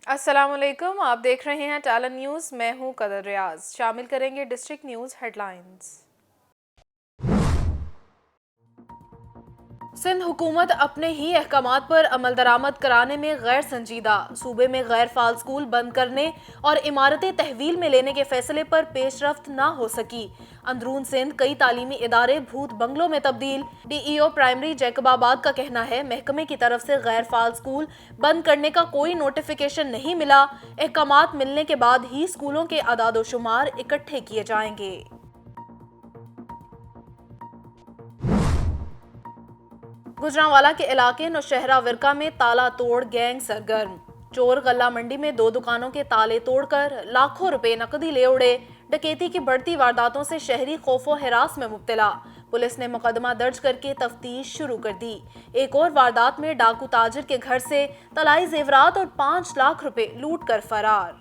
السلام علیکم، آپ دیکھ رہے ہیں ٹیلن نیوز، میں ہوں قدر ریاض۔ شامل کریں گے ڈسٹرکٹ نیوز ہیڈ لائنز۔ سندھ حکومت اپنے ہی احکامات پر عمل درآمد کرانے میں غیر سنجیدہ، صوبے میں غیر فعال سکول بند کرنے اور عمارتیں تحویل میں لینے کے فیصلے پر پیش رفت نہ ہو سکی۔ اندرون سندھ کئی تعلیمی ادارے بھوت بنگلوں میں تبدیل۔ ڈی ای او پرائمری جیکب آباد کا کہنا ہے محکمے کی طرف سے غیر فعال سکول بند کرنے کا کوئی نوٹیفیکیشن نہیں ملا، احکامات ملنے کے بعد ہی سکولوں کے اعداد و شمار اکٹھے کیے جائیں گے۔ گجرانوالہ کے علاقے نوشہرہ ورکا میں تالا توڑ گینگ سرگرم، چور غلہ منڈی میں 2 دکانوں کے تالے توڑ کر لاکھوں روپے نقدی لے اڑے۔ ڈکیتی کی بڑھتی وارداتوں سے شہری خوف و ہراس میں مبتلا، پولیس نے مقدمہ درج کر کے تفتیش شروع کر دی۔ ایک اور واردات میں ڈاکو تاجر کے گھر سے طلائی زیورات اور 5 لاکھ روپے لوٹ کر فرار۔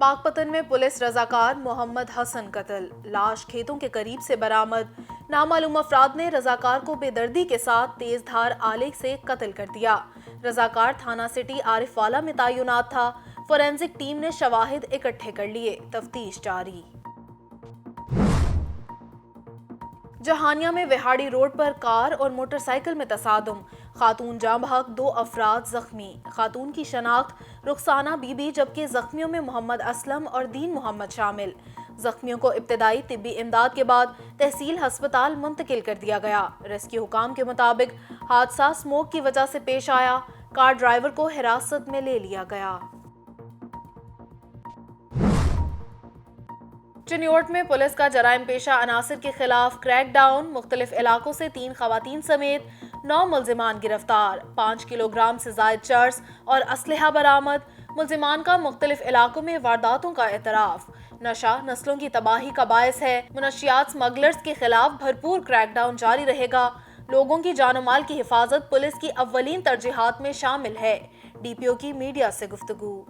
پاک پتن میں پولیس رضاکار محمد حسن قتل، لاش کھیتوں کے قریب سے برآمد۔ نامعلوم افراد نے رضاکار کو بے دردی کے ساتھ تیز دھار آلے سے قتل کر دیا۔ رضاکار تھانہ سٹی عارف والا میں تعینات تھا۔ فورینزک ٹیم نے شواہد اکٹھے کر لیے، تفتیش جاری۔ جہانیہ میں وہاڑی روڈ پر کار اور موٹر سائیکل میں تصادم، خاتون جاں بحق، 2 افراد زخمی۔ خاتون کی شناخت رخسانہ بی بی جبکہ زخمیوں میں محمد اسلم اور دین محمد شامل۔ زخمیوں کو ابتدائی طبی امداد کے بعد تحصیل ہسپتال منتقل کر دیا گیا۔ ریسکیو حکام کے مطابق حادثہ سموک کی وجہ سے پیش آیا، کار ڈرائیور کو حراست میں لے لیا گیا۔ چنیوٹ میں پولیس کا جرائم پیشہ عناصر کے خلاف کریک ڈاؤن، مختلف علاقوں سے 3 خواتین سمیت 9 ملزمان گرفتار، 5 کلو گرام سے زائد چرس اور اسلحہ برآمد۔ ملزمان کا مختلف علاقوں میں وارداتوں کا اعتراف۔ نشہ نسلوں کی تباہی کا باعث ہے، منشیات سمگلرز کے خلاف بھرپور کریک ڈاؤن جاری رہے گا۔ لوگوں کی جان و مال کی حفاظت پولیس کی اولین ترجیحات میں شامل ہے، ڈی پی او کی میڈیا سے گفتگو۔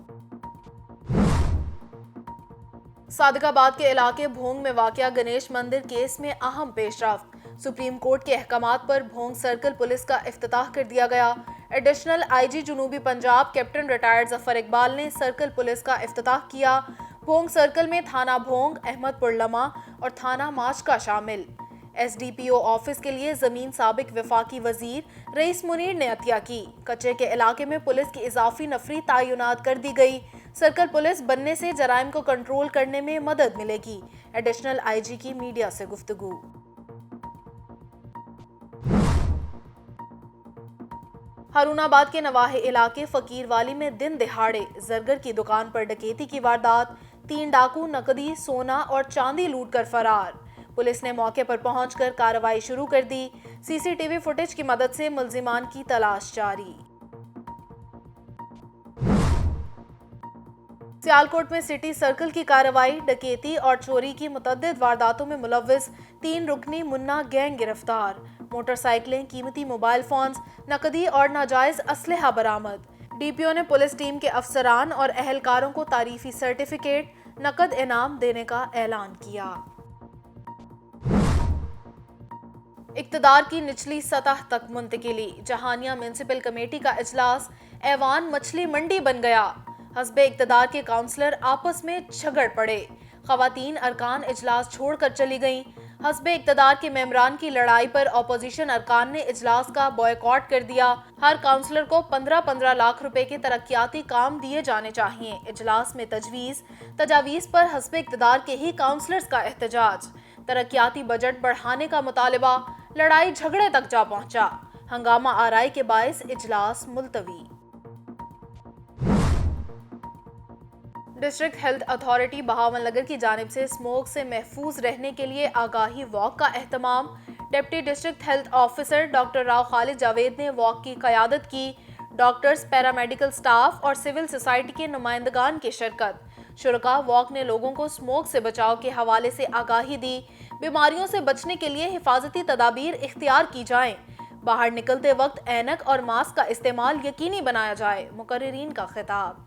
صادق آباد کے علاقے بھونگ میں واقع گنیش مندر کیس میں اہم پیش رفت، سپریم کورٹ کے احکامات پر بھونگ سرکل پولیس کا افتتاح کر دیا گیا۔ ایڈیشنل آئی جی جنوبی پنجاب کیپٹن ریٹائرڈ ظفر اقبال نے سرکل پولیس کا افتتاح کیا۔ بھونگ سرکل میں تھانہ بھونگ، احمد پور لمح اور تھانہ ماشکا شامل۔ S D P O office کے لیے زمین سابق وفاقی وزیر رئیس منیر نے عطیہ کی۔ کچے کے علاقے میں پولیس کی اضافی نفری تعینات کر دی گئی۔ سرکل پولیس بننے سے جرائم کو کنٹرول کرنے میں مدد ملے گی، ایڈیشنل آئی جی کی میڈیا سے گفتگو۔ ہارون آباد کے نواحی علاقے فقیر والی میں دن دہاڑے زرگر کی دکان پر ڈکیتی کی واردات، 3 ڈاکو نقدی، سونا اور چاندی لوٹ کر فرار۔ پولیس نے موقع پر پہنچ کر کارروائی شروع کر دی، سی سی ٹی وی فوٹیج کی مدد سے ملزمان کی تلاش جاری۔ سیالکوٹ میں سٹی سرکل کی کارروائی، ڈکیتی اور چوری کی متعدد وارداتوں میں ملوث 3 رکنی منا گینگ گرفتار، موٹر سائیکلیں، قیمتی موبائل فونز، نقدی اور ناجائز اسلحہ برآمد۔ ڈی پی او نے پولیس ٹیم کے افسران اور اہلکاروں کو تعریفی سرٹیفکیٹ، نقد انعام دینے کا اعلان کیا۔ اقتدار کی نچلی سطح تک منتقلی، جہانیہ میونسپل کمیٹی کا اجلاس ایوان مچھلی منڈی بن گیا۔ حزب اقتدار کے کونسلر آپس میں جھگڑ پڑے، خواتین ارکان اجلاس چھوڑ کر چلی گئیں۔ حزب اقتدار کے ممبران کی لڑائی پر اپوزیشن ارکان نے اجلاس کا بائیکاٹ کر دیا۔ ہر کونسلر کو 15 لاکھ روپے کے ترقیاتی کام دیے جانے چاہیے۔ اجلاس میں تجاویز پر حزب اقتدار کے ہی کونسلرز کا احتجاج، ترقیاتی بجٹ بڑھانے کا مطالبہ، لڑائی جھگڑے تک جا پہنچا، ہنگامہ آرائی کے باعث اجلاس ملتوی۔ District health authority Bahawal Nagar کی جانب سے اسموگ سے محفوظ رہنے کے لیے آگاہی واک کا اہتمام، deputy district health officer doctor Rao Khalid Javed نے واک کی قیادت کی۔ ڈاکٹرز، پیرامیڈیکل سٹاف اور سول سوسائٹی کے نمائندگان کی شرکت۔ شرکاء واک نے لوگوں کو اسموگ سے بچاؤ کے حوالے سے آگاہی دی، بیماریوں سے بچنے کے لیے حفاظتی تدابیر اختیار کی جائیں، باہر نکلتے وقت اینک اور ماسک کا استعمال یقینی بنایا جائے، مقررین کا خطاب۔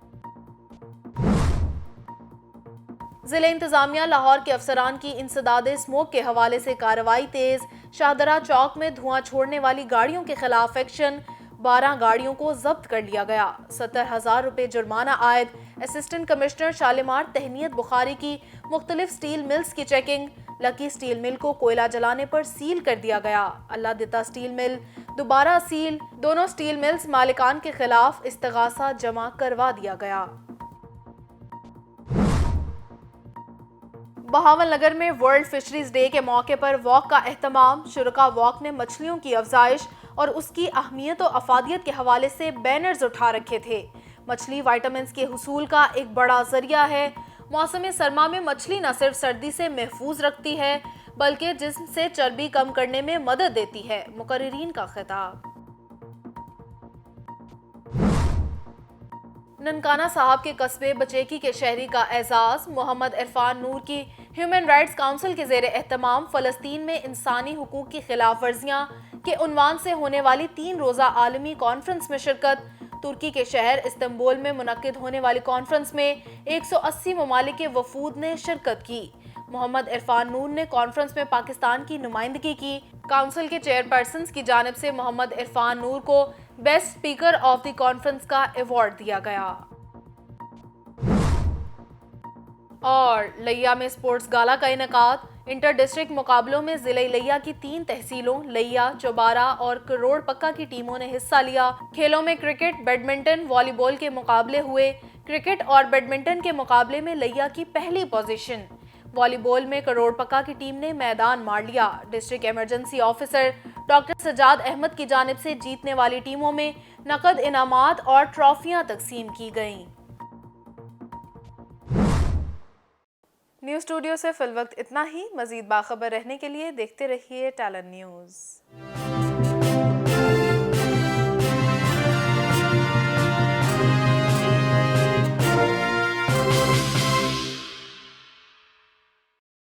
ضلع انتظامیہ لاہور کے افسران کی انسداد اسموک کے حوالے سے کارروائی تیز، شاہدرہ چوک میں دھواں چھوڑنے والی گاڑیوں کے خلاف ایکشن، 12 گاڑیوں کو ضبط کر لیا گیا، 70,000 روپے جرمانہ عائد، اسسٹنٹ کمشنر شالیمار تہنیت بخاری کی مختلف سٹیل ملز کی چیکنگ، لکی سٹیل مل کو کوئلہ جلانے پر سیل کر دیا گیا، اللہ دتا سٹیل مل دوبارہ سیل، دونوں سٹیل ملز مالکان کے خلاف استغاثہ جمع کروا دیا گیا۔ بہاول نگر میں ورلڈ فشریز ڈے کے موقع پر واک کا اہتمام، شرکاء واک نے مچھلیوں کی افزائش اور اس کی اہمیت و افادیت کے حوالے سے بینرز اٹھا رکھے تھے۔ مچھلی وائٹامنز کے حصول کا ایک بڑا ذریعہ ہے۔ موسم سرما میں مچھلی نہ صرف سردی سے محفوظ رکھتی ہے بلکہ جسم سے چربی کم کرنے میں مدد دیتی ہے، مقررین کا خطاب۔ ننکانہ صاحب کے قصبے بچیکی کے شہری کا اعزاز، محمد عرفان نور کی ہیومن رائٹس کونسل کے زیر اہتمام فلسطین میں انسانی حقوق کی خلاف ورزیاں کے عنوان سے ہونے والی 3 روزہ عالمی کانفرنس میں شرکت۔ ترکی کے شہر استنبول میں منعقد ہونے والی کانفرنس میں 180 ممالک کے وفود نے شرکت کی۔ محمد عرفان نور نے کانفرنس میں پاکستان کی نمائندگی کی۔ کونسل کے چیئرپرسنز کی جانب سے محمد عرفان نور کو best speaker of the conference کا ایوارڈ دیا گیا۔ اور لیا میں سپورٹس گالا کا انعقاد، انٹر ڈسٹرکٹ مقابلوں میں ضلع لیا کی 3 تحصیلوں لیا، چوبارہ اور کروڑ پکا کی ٹیموں نے حصہ لیا۔ کھیلوں میں کرکٹ، بیڈمنٹن، والی بال کے مقابلے ہوئے۔ کرکٹ اور بیڈمنٹن کے مقابلے میں لیا کی پہلی پوزیشن۔ والی بال میں کروڑ پکا کی ٹیم نے میدان مار لیا۔ District emergency officer doctor Sajjad Ahmed کی جانب سے جیتنے والی ٹیموں میں نقد انعامات اور ٹرافیاں تقسیم کی گئیں۔ نیوز اسٹوڈیو سے فی الوقت اتنا ہی۔ مزید باخبر رہنے کے لیے دیکھتے رہیے ٹیلن نیوز۔